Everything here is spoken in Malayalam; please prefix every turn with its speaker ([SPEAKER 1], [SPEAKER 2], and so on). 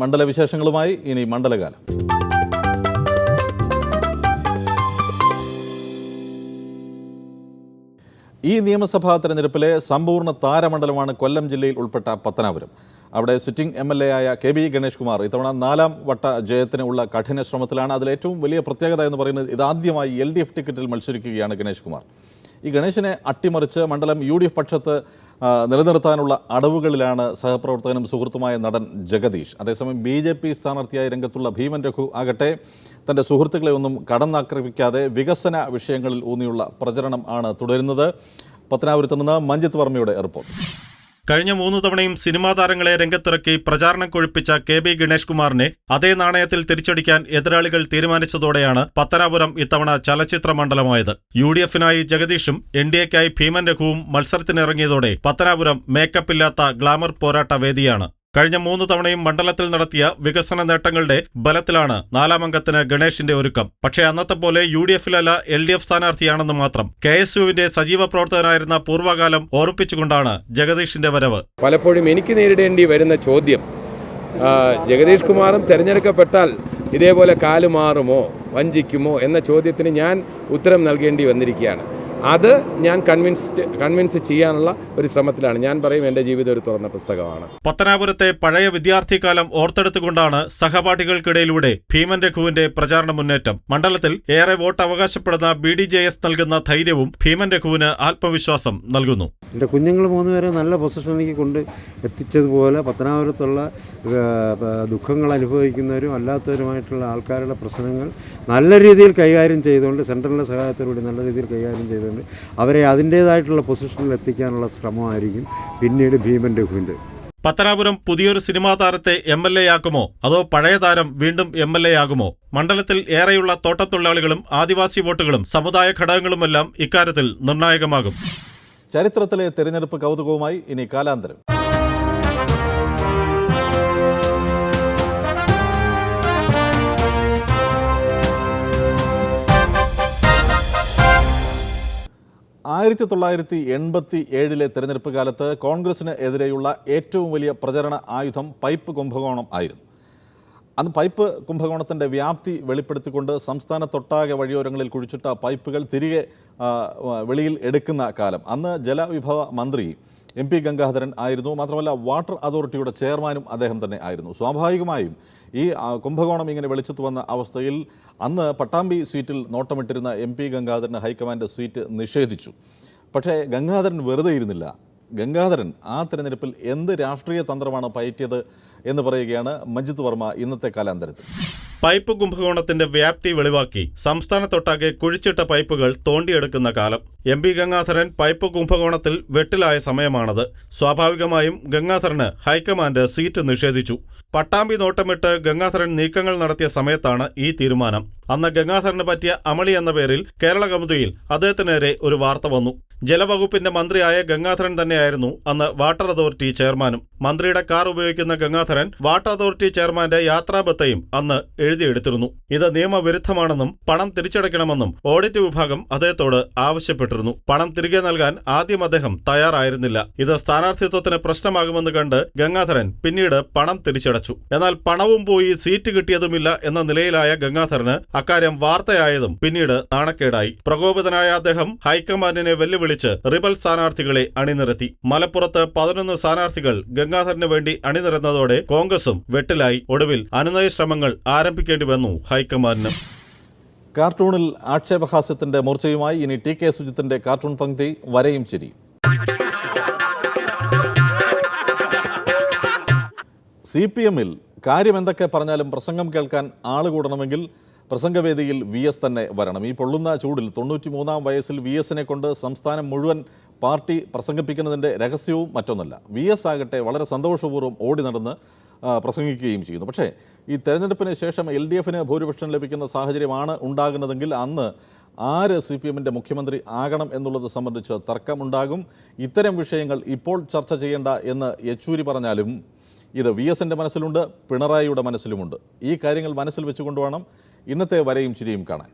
[SPEAKER 1] മണ്ഡലവിശേഷങ്ങളുമായി ഇനി മണ്ഡലകാലം. ഈ നിയമസഭാ തെരഞ്ഞെടുപ്പിലെ സമ്പൂർണ്ണ താരമണ്ഡലമാണ് കൊല്ലം ജില്ലയിൽ ഉൾപ്പെട്ട പത്തനാപുരം. അവിടെ സിറ്റിംഗ് MLA ആയ KB ഗണേഷ് കുമാർ ഇത്തവണ 4ാം വട്ട ജയത്തിനുള്ള കഠിന ശ്രമത്തിലാണ്. അതിലേറ്റവും വലിയ പ്രത്യേകത എന്ന് പറയുന്നത് ഇതാദ്യമായി LDF ടിക്കറ്റിൽ മത്സരിക്കുകയാണ് ഗണേഷ് കുമാർ. ഈ ഗണേശിനെ അട്ടിമറിച്ച് മണ്ഡലം UDF പക്ഷത്ത് നിലനിർത്താനുള്ള അടവുകളിലാണ് സഹപ്രവർത്തകനും സുഹൃത്തുമായ നടൻ ജഗദീഷ്. അതേസമയം BJP സ്ഥാനാർത്ഥിയായ രംഗത്തുള്ള ഭീമൻ രഘു ആകട്ടെ തൻ്റെ സുഹൃത്തുക്കളെ ഒന്നും കടന്നാക്രമിക്കാതെ വികസന വിഷയങ്ങളിൽ ഊന്നിയുള്ള പ്രചരണം ആണ് തുടരുന്നത്. പത്തനാപുരത്ത് നിന്ന് മഞ്ജിത്ത് വർമ്മയുടെ റിപ്പോർട്ട്.
[SPEAKER 2] കഴിഞ്ഞ 3 തവണയും സിനിമാ താരങ്ങളെ രംഗത്തിറക്കി പ്രചാരണം കൊഴുപ്പിച്ച KB ഗണേഷ് കുമാറിനെ അതേ നാണയത്തിൽ തിരിച്ചടിക്കാൻ എതിരാളികൾ തീരുമാനിച്ചതോടെയാണ് പത്തനാപുരം ഇത്തവണ ചലച്ചിത്ര മണ്ഡലമായത്. UDF-നായി ജഗദീഷും NDA-ക്കായി ഭീമൻ രഘുവും മത്സരത്തിനിറങ്ങിയതോടെ പത്തനാപുരം മേക്കപ്പില്ലാത്ത ഗ്ലാമർ പോരാട്ട വേദിയാണ്. കഴിഞ്ഞ 3 തവണയും മണ്ഡലത്തിൽ നടത്തിയ വികസന നേട്ടങ്ങളുടെ ബലത്തിലാണ് 4ാം അംഗത്തിന് ഗണേഷിന്റെ ഒരുക്കം. പക്ഷേ അന്നത്തെ പോലെ UDF-ലല്ല LDF സ്ഥാനാർത്ഥിയാണെന്ന് മാത്രം. KSUവിന്റെ സജീവ പ്രവർത്തകനായിരുന്ന പൂർവ്വകാലം ഓർമ്മിപ്പിച്ചുകൊണ്ടാണ് ജഗദീഷിന്റെ വരവ്.
[SPEAKER 3] പലപ്പോഴും എനിക്ക് നേരിടേണ്ടി വരുന്ന ചോദ്യം, ജഗദീഷ് കുമാറും തെരഞ്ഞെടുക്കപ്പെട്ടാൽ ഇതേപോലെ കാലുമാറുമോ വഞ്ചിക്കുമോ എന്ന ചോദ്യത്തിന് ഞാൻ ഉത്തരം നൽകേണ്ടി വന്നിരിക്കുകയാണ്. അത് ഞാൻ കൺവിൻസ് ചെയ്യാനുള്ള ഒരു ശ്രമത്തിലാണ്. ഞാൻ പറയും എൻ്റെ ജീവിതം ഒരു തുറന്ന പുസ്തകമാണ്.
[SPEAKER 2] പത്തനാപുരത്തെ പഴയ വിദ്യാർത്ഥിക്കാലം ഓർത്തെടുത്തുകൊണ്ടാണ് സഹപാഠികൾക്കിടയിലൂടെ ഭീമൻ രഘുവിന്റെ പ്രചാരണ മുന്നേറ്റം. മണ്ഡലത്തിൽ ഏറെ വോട്ട് അവകാശപ്പെടുന്ന BDJS നൽകുന്ന ധൈര്യവും ഭീമൻ രഘുവിന് ആത്മവിശ്വാസം നൽകുന്നു.
[SPEAKER 4] എൻ്റെ കുഞ്ഞുങ്ങൾ 3 പേരെ നല്ല പൊസിഷനിലേക്ക് കൊണ്ട് എത്തിച്ചതുപോലെ പത്തനാപുരത്തുള്ള ദുഃഖങ്ങൾ അനുഭവിക്കുന്നവരും അല്ലാത്തവരുമായിട്ടുള്ള ആൾക്കാരുടെ പ്രശ്നങ്ങൾ നല്ല രീതിയിൽ കൈകാര്യം ചെയ്തുകൊണ്ട് സെൻട്രലിൻ്റെ സഹായത്തോടുകൂടി നല്ല രീതിയിൽ കൈകാര്യം ചെയ്തുകൊണ്ട് അവരെ അതിൻ്റേതായിട്ടുള്ള പൊസിഷനിൽ എത്തിക്കാനുള്ള ശ്രമമായിരിക്കും പിന്നീട് ഭീമൻ രഘുവിൻ്റെ.
[SPEAKER 2] പത്തനാപുരം പുതിയൊരു സിനിമാ താരത്തെ MLA-യാക്കുമോ അതോ പഴയ താരം വീണ്ടും MLA-യാകുമോ? മണ്ഡലത്തിൽ ഏറെയുള്ള തോട്ടത്തൊഴിലാളികളും ആദിവാസി വോട്ടുകളും സമുദായ ഘടകങ്ങളുമെല്ലാം ഇക്കാര്യത്തിൽ നിർണായകമാകും.
[SPEAKER 1] ചരിത്രത്തിലെ തെരഞ്ഞെടുപ്പ് കൗതുകവുമായി ഇനി കാലാന്തരം. ആയിരത്തി 1987 തെരഞ്ഞെടുപ്പ് കാലത്ത് കോൺഗ്രസിന് എതിരെയുള്ള ഏറ്റവും വലിയ പ്രചരണ ആയുധം പൈപ്പ് കുംഭകോണം ആയിരുന്നു. അന്ന് പൈപ്പ് കുംഭകോണത്തിൻ്റെ വ്യാപ്തി വെളിപ്പെടുത്തിക്കൊണ്ട് സംസ്ഥാനത്തൊട്ടാകെ വഴിയോരങ്ങളിൽ കുഴിച്ചിട്ട പൈപ്പുകൾ തിരികെ വെളിയിൽ എടുക്കുന്ന കാലം. അന്ന് ജലവിഭവ മന്ത്രി MP ഗംഗാധരൻ ആയിരുന്നു. മാത്രമല്ല വാട്ടർ അതോറിറ്റിയുടെ ചെയർമാനും അദ്ദേഹം തന്നെ ആയിരുന്നു. സ്വാഭാവികമായും ഈ കുംഭകോണം ഇങ്ങനെ വെളിച്ചത്ത് വന്ന അവസ്ഥയിൽ അന്ന് പട്ടാമ്പി സീറ്റിൽ നോട്ടമിട്ടിരുന്ന MP ഗംഗാധരന് ഹൈക്കമാൻഡ് സീറ്റ് നിഷേധിച്ചു. പക്ഷേ ഗംഗാധരൻ വെറുതെ ഇരുന്നില്ല. ഗംഗാധരൻ ആ തെരഞ്ഞെടുപ്പിൽ എന്ത് രാഷ്ട്രീയ തന്ത്രമാണ് പയറ്റിയത് എന്ന് പറയുകയാണ് മഞ്ജിത്ത് വർമ്മ ഇന്നത്തെ കാലാന്തരത്തിൽ.
[SPEAKER 2] പൈപ്പ് കുംഭകോണത്തിന്റെ വ്യാപ്തി വെളിവാക്കി സംസ്ഥാനത്തൊട്ടാകെ കുഴിച്ചിട്ട പൈപ്പുകൾ തോണ്ടിയെടുക്കുന്ന കാലം. MP ഗംഗാധരൻ പൈപ്പ് കുംഭകോണത്തിൽ വെട്ടിലായ സമയമാണത്. സ്വാഭാവികമായും ഗംഗാധരന് ഹൈക്കമാൻഡ് സീറ്റ് നിഷേധിച്ചു. പട്ടാമ്പി നോട്ടമിട്ട് ഗംഗാധരൻ നീക്കങ്ങൾ നടത്തിയ സമയത്താണ് ഈ തീരുമാനം. അന്ന് ഗംഗാധരന് പറ്റിയ അമളി എന്ന പേരിൽ കേരള കൗമുദിയിൽ അദ്ദേഹത്തിനെതിരെ ഒരു വാർത്ത വന്നു. ജലവകുപ്പിന്റെ മന്ത്രിയായ ഗംഗാധരൻ തന്നെയായിരുന്നു അന്ന് വാട്ടർ അതോറിറ്റി ചെയർമാനും. മന്ത്രിയുടെ കാർ ഉപയോഗിക്കുന്ന ഗംഗാധരൻ വാട്ടർ അതോറിറ്റി ചെയർമാന്റെ യാത്രാബത്തയും അന്ന് എഴുതിയെടുത്തിരുന്നു. ഇത് നിയമവിരുദ്ധമാണെന്നും പണം തിരിച്ചടയ്ക്കണമെന്നും ഓഡിറ്റ് വിഭാഗം അദ്ദേഹത്തോട് ആവശ്യപ്പെട്ടിരുന്നു. പണം തിരികെ നൽകാൻ ആദ്യം അദ്ദേഹം തയ്യാറായിരുന്നില്ല. ഇത് സ്ഥാനാർത്ഥിത്വത്തിന് പ്രശ്നമാകുമെന്ന് കണ്ട് ഗംഗാധരൻ പിന്നീട് പണം തിരിച്ചടച്ചു. എന്നാൽ പണവും പോയി സീറ്റ് കിട്ടിയതുമില്ല എന്ന നിലയിലായ ഗംഗാധരന് അക്കാര്യം വാർത്തയായതും പിന്നീട് നാണക്കേടായി. പ്രകോപിതനായ അദ്ദേഹം ഹൈക്കമാൻഡിനെ വെല്ലുവിളിച്ച് റിബൽ സ്ഥാനാർത്ഥികളെ അണിനിരത്തി. മലപ്പുറത്ത് 11 സ്ഥാനാർത്ഥികൾ ഗംഗാധരന് വേണ്ടി അണിനിരന്നതോടെ കോൺഗ്രസും വെട്ടിലായി. ഒടുവിൽ അനുനയ ശ്രമങ്ങൾ ആരംഭിക്കേണ്ടി വന്നു ഹൈക്കമാൻഡിന്.
[SPEAKER 1] കാർട്ടൂണിൽ ആക്ഷേപഹാസ്യത്തിന്റെ മൂർച്ചയുമായി ഇനി TK സുജിത്തിന്റെ കാർട്ടൂൺ പങ്ക്തി വരയും ചിരി. CPM-ൽ കാര്യം എന്തൊക്കെ പറഞ്ഞാലും പ്രസംഗം കേൾക്കാൻ ആള് കൂടണമെങ്കിൽ പ്രസംഗവേദിയിൽ VS തന്നെ വരണം. ഈ പൊള്ളുന്ന ചൂടിൽ 93-ാം വയസ്സിൽ VS-നെ കൊണ്ട് സംസ്ഥാനം മുഴുവൻ പാർട്ടി പ്രസംഗിപ്പിക്കുന്നതിൻ്റെ രഹസ്യവും മറ്റൊന്നല്ല. VS ആകട്ടെ വളരെ സന്തോഷപൂർവ്വം ഓടി നടന്ന് പ്രസംഗിക്കുകയും ചെയ്യുന്നു. പക്ഷേ ഈ തെരഞ്ഞെടുപ്പിന് ശേഷം LDF-ന് ഭൂരിപക്ഷം ലഭിക്കുന്ന സാഹചര്യമാണ് ഉണ്ടാകുന്നതെങ്കിൽ അന്ന് ആര് CPM-ന്റെ മുഖ്യമന്ത്രി ആകണം എന്നുള്ളത് സംബന്ധിച്ച് തർക്കമുണ്ടാകും. ഇത്തരം വിഷയങ്ങൾ ഇപ്പോൾ ചർച്ച ചെയ്യേണ്ട എന്ന് യെച്ചൂരി പറഞ്ഞാലും ഇത് VS-ന്റെ മനസ്സിലുണ്ട്, പിണറായിയുടെ മനസ്സിലുമുണ്ട്. ഈ കാര്യങ്ങൾ മനസ്സിൽ വെച്ചുകൊണ്ട് വേണം ഇന്നത്തെ വരയും ചിരിയും കാണാൻ.